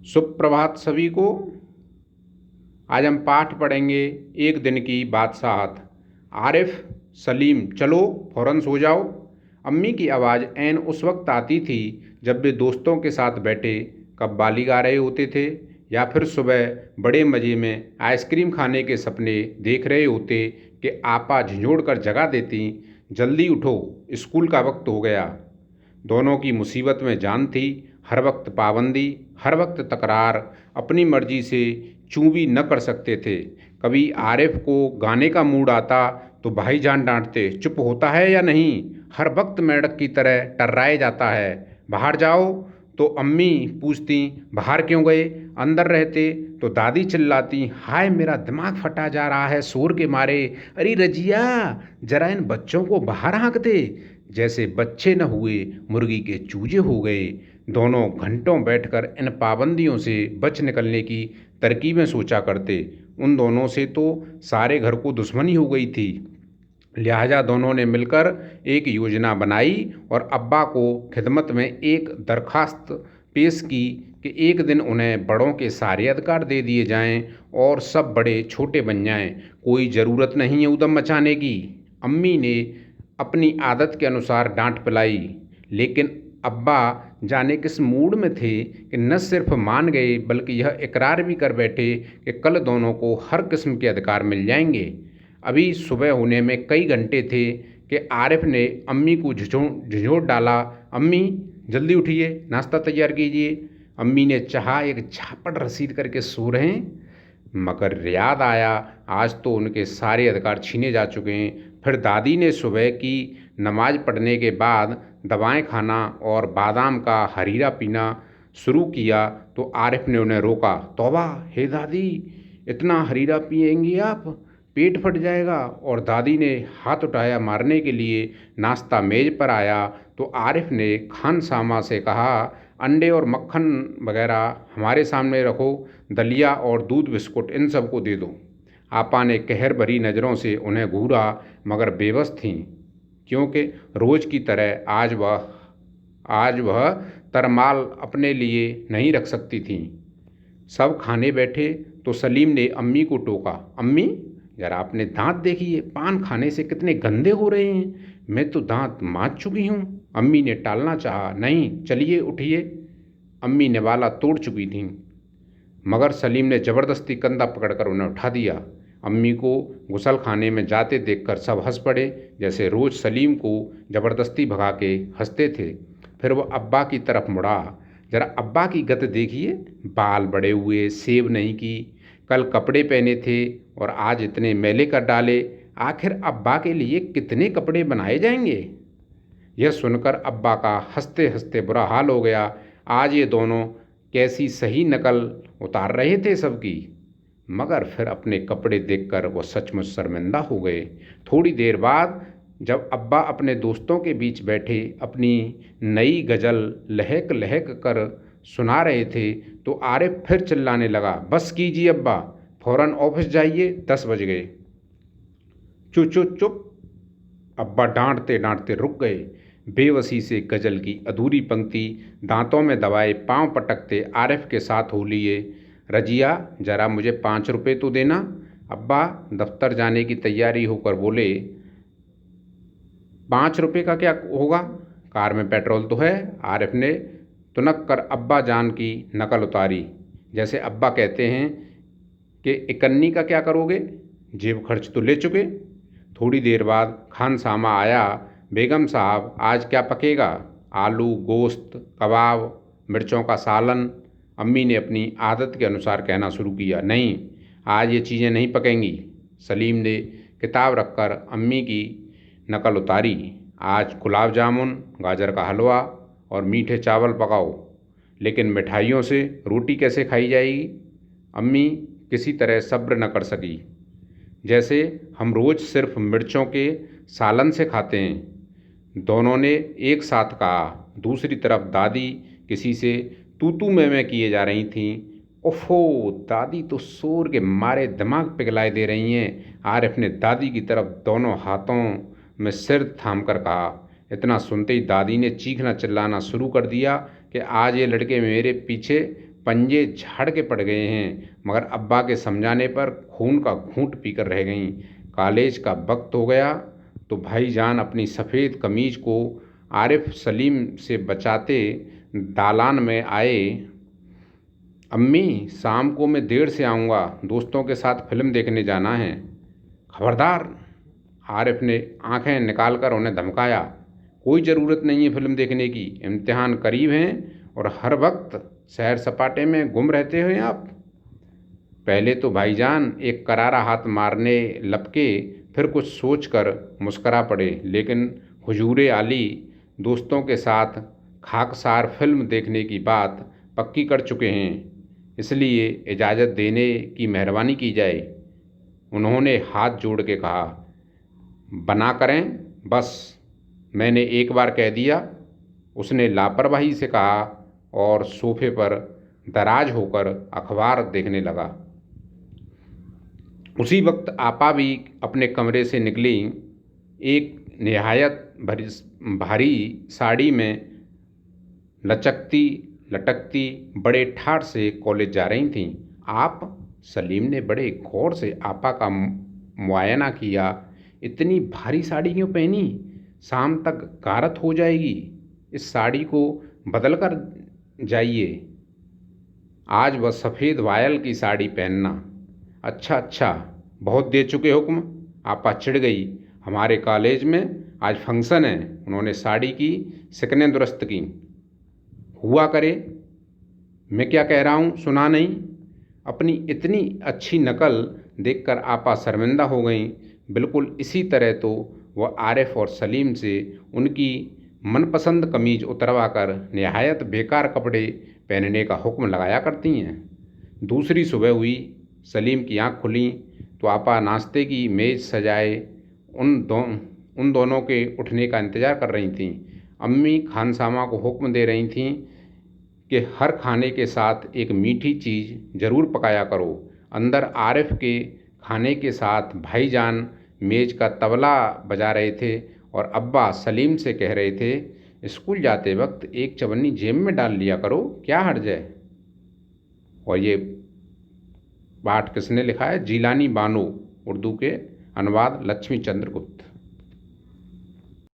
सुप्रभात सभी को। आज हम पाठ पढ़ेंगे एक दिन की बादशाहत। आरिफ, सलीम, चलो फौरन सो जाओ। अम्मी की आवाज़ ऐन उस वक्त आती थी जब वे दोस्तों के साथ बैठे कव्वाली गा रहे होते थे या फिर सुबह बड़े मज़े में आइसक्रीम खाने के सपने देख रहे होते कि आपा झिझोड़ कर जगा देती, जल्दी उठो, स्कूल का वक्त हो गया। दोनों की मुसीबत में जान थी। हर वक्त पाबंदी, हर वक्त तकरार, अपनी मर्जी से चूँ भी न कर सकते थे। कभी आरिफ को गाने का मूड आता तो भाईजान डांटते, चुप होता है या नहीं, हर वक्त मेंढक की तरह टर्राए जाता है, बाहर जाओ। तो अम्मी पूछती, बाहर क्यों गए? अंदर रहते तो दादी चिल्लाती, हाय मेरा दिमाग फटा जा रहा है शोर के मारे, अरे रजिया जरा इन बच्चों को बाहर हाँक दे। जैसे बच्चे न हुए मुर्गी के चूजे हो गए। दोनों घंटों बैठकर इन पाबंदियों से बच निकलने की तरकीबें सोचा करते। उन दोनों से तो सारे घर को दुश्मनी हो गई थी। लिहाजा दोनों ने मिलकर एक योजना बनाई और अब्बा को खिदमत में एक दरखास्त पेश की कि एक दिन उन्हें बड़ों के सारे अधिकार दे दिए जाएं और सब बड़े छोटे बन जाएं। कोई ज़रूरत नहीं है उधम मचाने की। अम्मी ने अपनी आदत के अनुसार डांट पिलाई, लेकिन अब्बा जाने किस मूड में थे कि न सिर्फ मान गए बल्कि यह इकरार भी कर बैठे कि कल दोनों को हर किस्म के अधिकार मिल जाएंगे। अभी सुबह होने में कई घंटे थे कि आरिफ ने अम्मी को झिझोड़ डाला, अम्मी जल्दी उठिए, नाश्ता तैयार कीजिए। अम्मी ने चाहा एक झापड़ रसीद करके सो रहे हैं, मगर याद आया आज तो उनके सारे अधिकार छीने जा चुके हैं। फिर दादी ने सुबह की नमाज पढ़ने के बाद दवाएं खाना और बादाम का हरीरा पीना शुरू किया तो आरिफ ने उन्हें रोका। तौबा, हे दादी, इतना हरीरा पिएंगी आप, पेट फट जाएगा। और दादी ने हाथ उठाया मारने के लिए। नाश्ता मेज पर आया तो आरिफ ने खानसामा से कहा, अंडे और मक्खन वगैरह हमारे सामने रखो, दलिया और दूध बिस्कुट इन सबको दे दो। आपा ने कहर भरी नज़रों से उन्हें घूरा, मगर बेबस थीं, क्योंकि रोज़ की तरह आज वह तरमाल अपने लिए नहीं रख सकती थीं। सब खाने बैठे तो सलीम ने अम्मी को टोका, अम्मी ज़रा अपने दांत देखिए, पान खाने से कितने गंदे हो रहे हैं। मैं तो दांत मांज चुकी हूँ। अम्मी ने टालना चाहा, नहीं चलिए उठिए। अम्मी निवाला तोड़ चुकी थीं, मगर सलीम ने ज़बरदस्ती कंधा पकड़कर उन्हें उठा दिया। अम्मी को गुसल खाने में जाते देखकर सब हंस पड़े, जैसे रोज़ सलीम को ज़बरदस्ती भगा के हंसते थे। फिर वह अब्बा की तरफ मुड़ा, ज़रा अब्बा की गत देखिए, बाल बड़े हुए, सेव नहीं की, कल कपड़े पहने थे और आज इतने मैले कर डाले। आखिर अब्बा के लिए कितने कपड़े बनाए जाएंगे? यह सुनकर अब्बा का हंसते हंसते बुरा हाल हो गया। आज ये दोनों कैसी सही नकल उतार रहे थे सबकी। मगर फिर अपने कपड़े देखकर वो सचमुच शर्मिंदा हो गए। थोड़ी देर बाद जब अब्बा अपने दोस्तों के बीच बैठे अपनी नई गज़ल लहक लहक कर सुना रहे थे तो आरिफ फिर चिल्लाने लगा, बस कीजिए अब्बा, फ़ौरन ऑफिस जाइए, 10 बज गए। चुप चुप चुप। अब्बा डांटते डांटते रुक गए। बेबसी से गज़ल की अधूरी पंक्ति दांतों में दबाए पांव पटकते आरिफ के साथ हो लिए, रजिया ज़रा मुझे 5 रुपये तो देना। अब्बा दफ्तर जाने की तैयारी होकर बोले, 5 रुपये का क्या होगा, कार में पेट्रोल तो है। आरिफ ने तुनक कर अब्बा जान की नकल उतारी, जैसे अब्बा कहते हैं कि इकन्नी का क्या करोगे, जेब खर्च तो ले चुके। थोड़ी देर बाद खानसामा आया, बेगम साहब आज क्या पकेगा? आलू, गोश्त, कबाब, मिर्चों का सालन। अम्मी ने अपनी आदत के अनुसार कहना शुरू किया, नहीं आज ये चीज़ें नहीं पकेंगी। सलीम ने किताब रखकर अम्मी की नकल उतारी, आज गुलाब जामुन, गाजर का हलवा और मीठे चावल पकाओ। लेकिन मिठाइयों से रोटी कैसे खाई जाएगी? अम्मी किसी तरह सब्र न कर सकी, जैसे हम रोज़ सिर्फ मिर्चों के सालन से खाते हैं। दोनों ने एक साथ कहा। दूसरी तरफ दादी किसी से तू तू मैं किए जा रही थीं। ओफो, दादी तो शोर के मारे दिमाग पिघलाए दे रही हैं। आरिफ ने दादी की तरफ दोनों हाथों में सिर थाम कर कहा। इतना सुनते ही दादी ने चीखना चिल्लाना शुरू कर दिया कि आज ये लड़के मेरे पीछे पंजे झाड़ के पड़ गए हैं, मगर अब्बा के समझाने पर खून का घूंट पीकर रह गईं। कॉलेज का वक्त हो गया तो भाईजान अपनी सफ़ेद कमीज को आरिफ सलीम से बचाते दालान में आए। अम्मी, शाम को मैं देर से आऊँगा, दोस्तों के साथ फिल्म देखने जाना है। खबरदार, आरिफ ने आंखें निकालकर उन्हें धमकाया। कोई ज़रूरत नहीं है फिल्म देखने की, इम्तिहान करीब हैं और हर वक्त सैर सपाटे में गुम रहते हैं आप। पहले तो भाईजान एक करारा हाथ मारने लपके, फिर कुछ सोचकर मुस्करा पड़े, लेकिन हुजूरे आली दोस्तों के साथ खाकसार फिल्म देखने की बात पक्की कर चुके हैं, इसलिए इजाज़त देने की मेहरबानी की जाए। उन्होंने हाथ जोड़ के कहा। बना करें, बस मैंने एक बार कह दिया, उसने लापरवाही से कहा और सोफे पर दराज होकर अखबार देखने लगा। उसी वक्त आपा भी अपने कमरे से निकली। एक निहायत भारी साड़ी में लचकती लटकती बड़े ठाठ से कॉलेज जा रही थीं। आप? सलीम ने बड़े गौर से आपा का मुआयना किया। इतनी भारी साड़ी क्यों पहनी? शाम तक गारत हो जाएगी, इस साड़ी को बदल कर जाइए। आज वह सफ़ेद वायल की साड़ी पहनना। अच्छा अच्छा, बहुत दे चुके हुक्म। आपा चिढ़ गई। हमारे कॉलेज में आज फंक्शन है। उन्होंने साड़ी की शिकनें दुरुस्त की। हुआ करे, मैं क्या कह रहा हूँ सुना नहीं? अपनी इतनी अच्छी नकल देखकर आपा शर्मिंदा हो गईं। बिल्कुल इसी तरह तो वह आरिफ और सलीम से उनकी मनपसंद कमीज उतरवा कर निहायत बेकार कपड़े पहनने का हुक्म लगाया करती हैं। दूसरी सुबह हुई। सलीम की आँख खुली तो आपा नाश्ते की मेज़ सजाए उन दोनों के उठने का इंतज़ार कर रही थीं। अम्मी खानसामा को हुक्म दे रही थीं कि हर खाने के साथ एक मीठी चीज़ ज़रूर पकाया करो। अंदर आरिफ के खाने के साथ भाईजान मेज़ का तबला बजा रहे थे और अब्बा सलीम से कह रहे थे, स्कूल जाते वक्त एक चवन्नी जेब में डाल लिया करो, क्या हर्ज है। और ये पाठ किसने लिखा है? जीलानी बानो, उर्दू के अनुवाद लक्ष्मी चंद्र गुप्त।